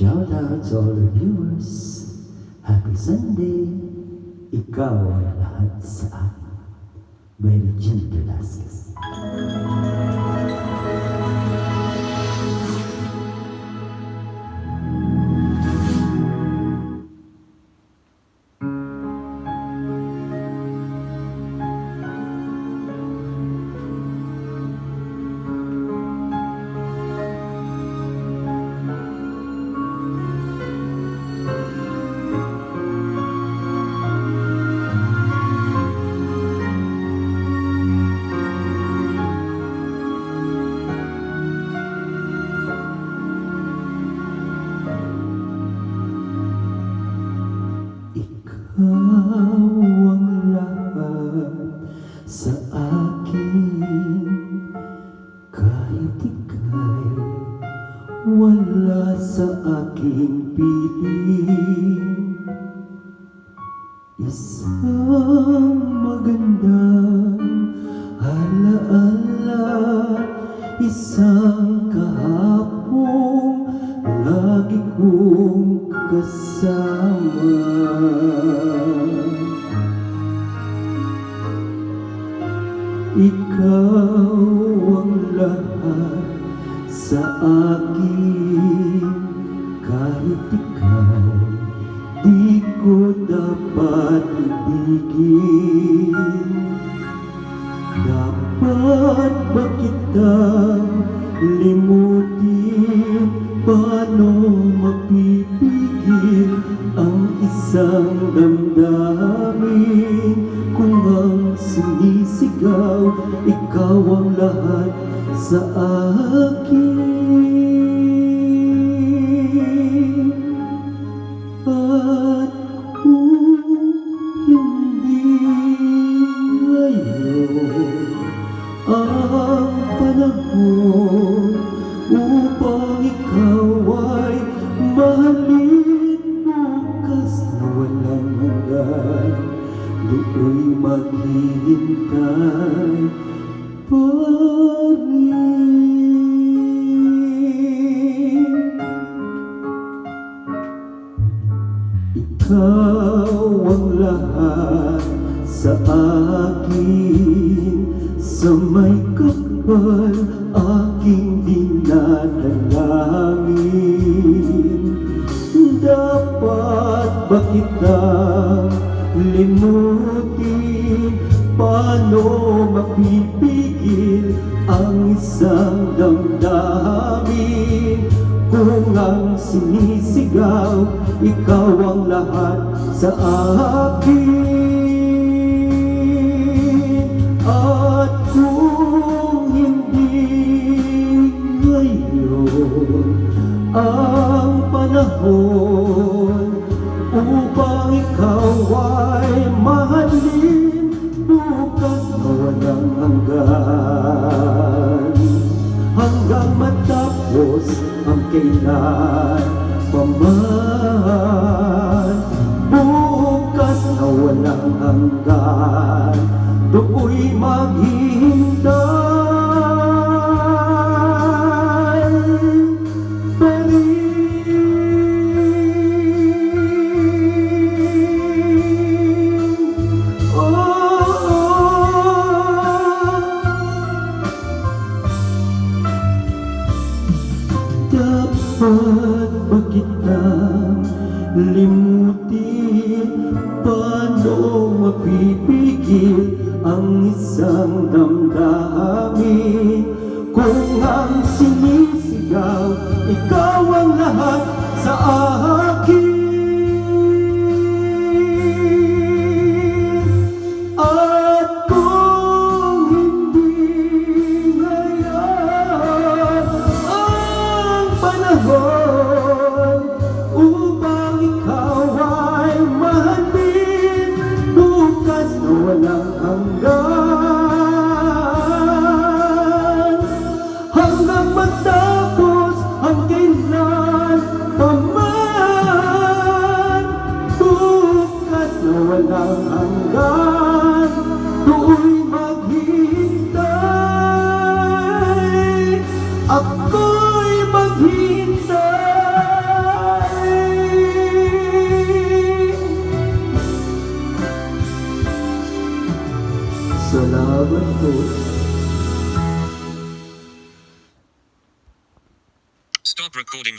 Shout out to all the viewers. Happy Sunday. Ikaw ang lahat sa akin. Mary Jane Velasquez. Ikaw ang lahat sa akin, kahit ika'y wala sa aking piling. Isang magandang alaala, isang kahapong lagi kong kasama. Ikaw ang lahat sa akin, kahit ika'y di ko dapat ibigin. Dapat ba kitang limutin? Paano mapipigil ang isang damdamin kung ang sinisigaw ikaw ang lahat sa akin? At kung hindi ngayon ang panahon upang ikaw ay mahalin, bukas na walang hanggan, do'y maghihintay pa rin. Ikaw ang lahat sa akin, sa may kapal aking dinadalangin. Dapat ba kitang limutin? Paano mapipigil ang isang damdamin kung ang sinisigaw ikaw ang lahat sa akin? At kung hindi ngayon ang panahon upang ikaw ay mahalin, bukas na walang hanggan, hanggang matapos ang kailan paman. Bukas na walang hanggan, do'y maghihintay pa rin. Dapat ba kitang limutin? Paano mapipigil ang isang damdamin kung ang sinisigaw ikaw ang lahat sa akin? At kung hindi ngayon ang panahon upang ikaw ay mahalin, bukas na walang hanggan, hanggang matapos ang kailan paman. Bukas na walang hanggan, do'y maghihintay, ako'y maghihintay. Salamat po. Stop recording.